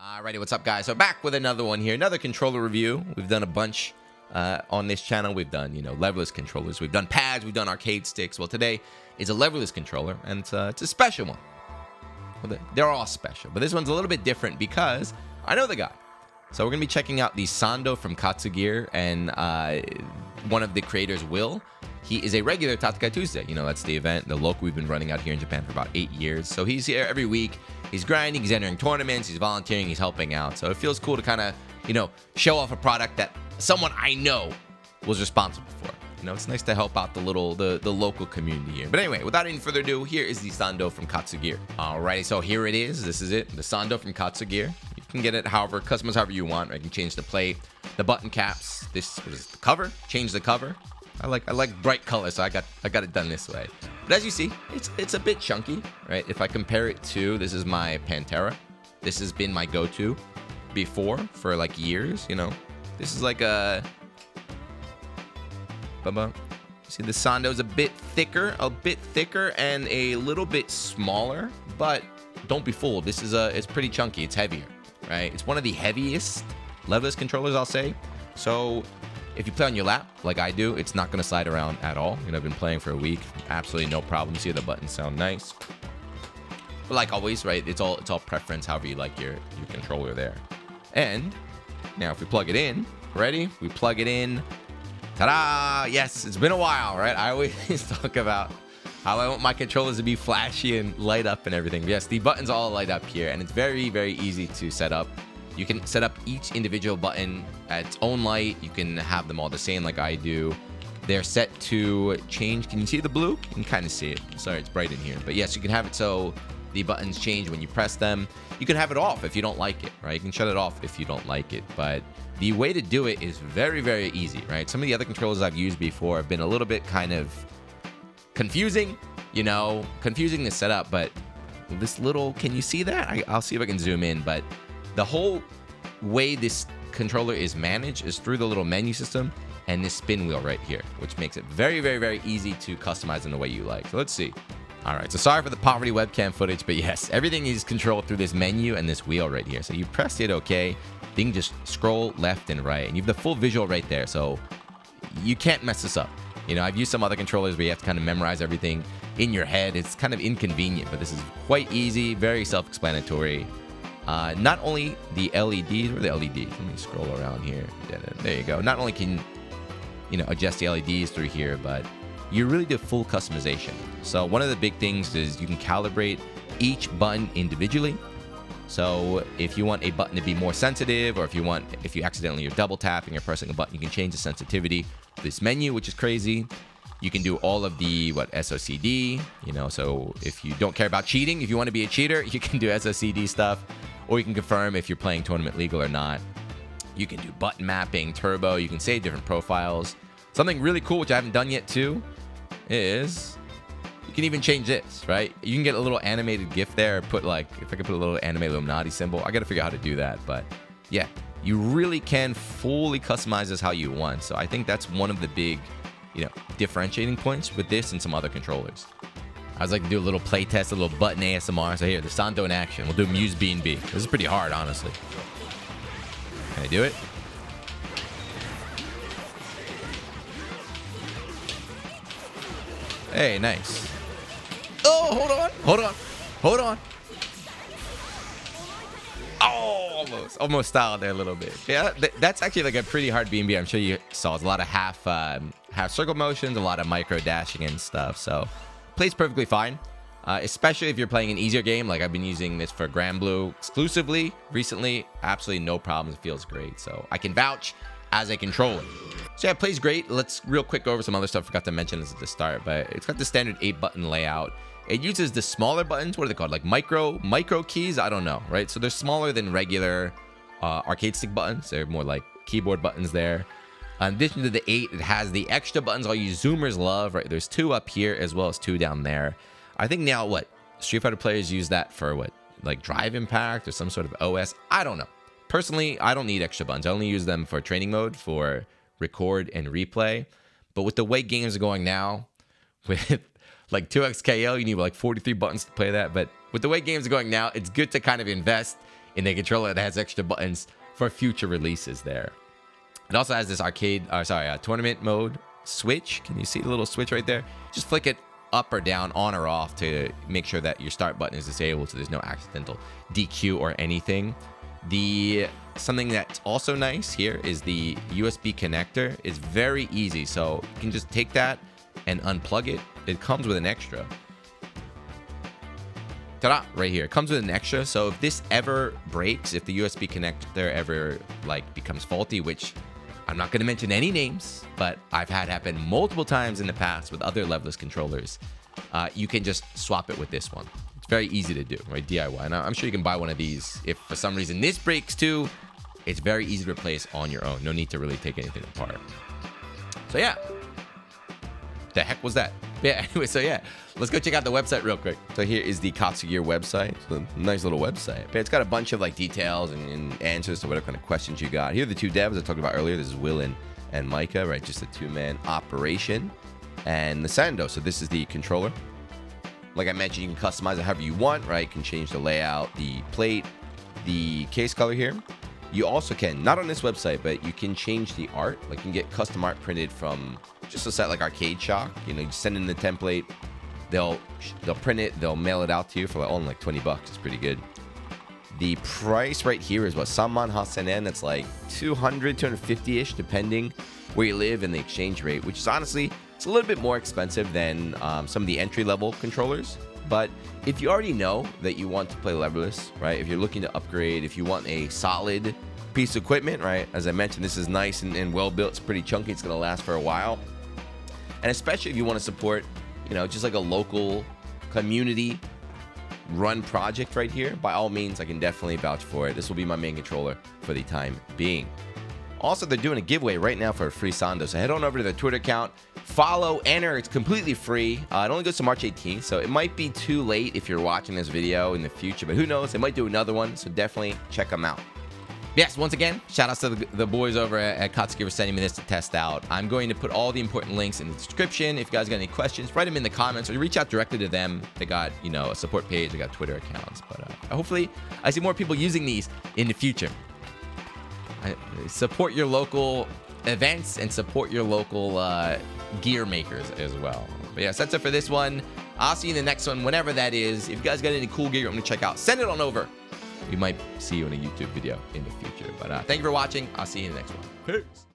Alrighty, what's up, guys? So back with another one here, another controller review. We've done a bunch on this channel. We've done, leverless controllers. We've done pads. We've done arcade sticks. Well, today is a leverless controller, and it's a special one. Well, they're all special, but this one's a little bit different because I know the guy. So we're gonna be checking out the Sando from Katsugear, and one of the creators, Will. He is a regular Tatakai Tuesday. That's the event, the local we've been running out here in Japan for about 8 years. So he's here every week. He's grinding, he's entering tournaments, he's volunteering, he's helping out. So it feels cool to kind of, show off a product that someone I know was responsible for. It's nice to help out the local community here. But anyway, without any further ado, here is the Sando from Katsugear. Alrighty, so here it is. This is it, the Sando from Katsugear. You can get it customized however you want. I can change the plate, the button caps. This is the cover. Change the cover. I like bright colors, so I got it done this way. But as you see, it's a bit chunky, right? If I compare it to, this is my Pantera. This has been my go-to before for like years. This is like a. See, the Sando is a bit thicker, and a little bit smaller. But don't be fooled. This is it's pretty chunky. It's heavier, right? It's one of the heaviest leverless controllers, I'll say. So if you play on your lap, like I do, it's not going to slide around at all. I've been playing for a week. Absolutely no problem. See, the buttons sound nice. But like always, right, it's all preference, however you like your controller there. And now if we plug it in, ready? We plug it in. Ta-da! Yes, it's been a while, right? I always talk about how I want my controllers to be flashy and light up and everything. Yes, the buttons all light up here, and it's very, very easy to set up. You can set up each individual button at its own light. You can have them all the same like I do. They're set to change. Can you see the blue? You can kind of see it. Sorry, it's bright in here. But yes, you can have it so the buttons change when you press them. You can have it off if you don't like it, right? You can shut it off if you don't like it. But the way to do it is very, very easy, right? Some of the other controllers I've used before have been a little bit kind of confusing, confusing to set up. But this little, can you see that? I'll see if I can zoom in, but the whole way this controller is managed is through the little menu system and this spin wheel right here, which makes it very, very, very easy to customize in the way you like. So let's see. All right, so sorry for the poverty webcam footage, but yes, everything is controlled through this menu and this wheel right here. So you press it, okay, then you just scroll left and right, and you have the full visual right there, so you can't mess this up. I've used some other controllers where you have to kind of memorize everything in your head. It's kind of inconvenient, but this is quite easy, very self-explanatory. Not only the LEDs, or the LEDs, let me scroll around here. There you go. Not only can adjust the LEDs through here, but you really do full customization. So one of the big things is you can calibrate each button individually. So if you want a button to be more sensitive, or if you accidentally you're double tapping or pressing a button, you can change the sensitivity of this menu, which is crazy. You can do all of the SOCD, so if you don't care about cheating, if you want to be a cheater, you can do SOCD stuff, or you can confirm if you're playing tournament legal or not. You can do button mapping, turbo, you can save different profiles. Something really cool, which I haven't done yet too, is you can even change this, right? You can get a little animated GIF there, if I could put a little animated Illuminati symbol. I got to figure out how to do that, but yeah, you really can fully customize this how you want. So I think that's one of the big, differentiating points with this and some other controllers. I was like to do a little play test, a little button ASMR. So here, the Sando in action. We'll do Muse B&B. This is pretty hard, honestly. Can I do it? Hey, nice. Oh, hold on. Oh, almost styled there a little bit. Yeah, that's actually like a pretty hard B&B. I'm sure you saw. It's a lot of half circle motions, a lot of micro dashing and stuff. So plays perfectly fine, especially if you're playing an easier game. Like I've been using this for Grand Blue exclusively recently. Absolutely no problems. It feels great. So I can vouch as a controller. So yeah, it plays great. Let's real quick go over some other stuff. Forgot to mention this at the start, but it's got the standard 8-button layout. It uses the smaller buttons. What are they called? Like micro keys? I don't know, right? So they're smaller than regular arcade stick buttons. They're more like keyboard buttons there. In addition to the 8, it has the extra buttons all you zoomers love, right? There's 2 up here as well as 2 down there. I think now Street Fighter players use that for like drive impact or some sort of OS. I don't know. Personally, I don't need extra buttons. I only use them for training mode, for record and replay. But with the way games are going now, with like 2x KO, you need like 43 buttons to play that. But with the way games are going now, it's good to kind of invest in the controller that has extra buttons for future releases there. It also has this tournament mode switch. Can you see the little switch right there? Just flick it up or down, on or off, to make sure that your start button is disabled so there's no accidental DQ or anything. Something that's also nice here is the USB connector. It's very easy, so you can just take that and unplug it. It comes with an extra. Ta-da! Right here. It comes with an extra, so if this ever breaks, if the USB connector ever becomes faulty, which I'm not going to mention any names, but I've had happen multiple times in the past with other leverless controllers, you can just swap it with this one. It's very easy to do, right? DIY. And I'm sure you can buy one of these. If for some reason this breaks too, it's very easy to replace on your own. No need to really take anything apart. So yeah. The heck was that? Yeah, anyway, so yeah. Let's go check out the website real quick. So here is the Katsugear website. It's a nice little website. It's got a bunch of details and answers to whatever kind of questions you got. Here are the two devs I talked about earlier. This is Will and Micah, right? Just a two-man operation. And the Sando. So this is the controller. Like I mentioned, you can customize it however you want, right? You can change the layout, the plate, the case color here. You also can, not on this website, but you can change the art. You can get custom art printed from just a site like Arcade Shock. You send in the template. They'll print it, they'll mail it out to you for only $20. It's pretty good. The price right here is what, Samman Hassenen, that's 200, 250-ish, depending where you live, and the exchange rate, which is honestly, it's a little bit more expensive than some of the entry-level controllers. But if you already know that you want to play leverless, right, if you're looking to upgrade, if you want a solid piece of equipment, right, as I mentioned, this is nice and well-built, it's pretty chunky, it's going to last for a while. And especially if you want to support, just a local community run project right here, by all means, I can definitely vouch for it. This will be my main controller for the time being. Also, they're doing a giveaway right now for a free Sando, so head on over to their Twitter account, follow, enter. It's completely free. It only goes to March 18th, so it might be too late if you're watching this video in the future, but who knows? They might do another one, so definitely check them out. Yes, once again, shout outs to the boys over at Katsugear for sending me this to test out. I'm going to put all the important links in the description. If you guys got any questions, write them in the comments or reach out directly to them. They got, a support page, they got Twitter accounts, but hopefully I see more people using these in the future. Support your local events and support your local gear makers as well. But yes, that's it for this one. I'll see you in the next one, whenever that is. If you guys got any cool gear you want me to check out, send it on over. We might see you in a YouTube video in the future. But thank you for watching. I'll see you in the next one. Peace.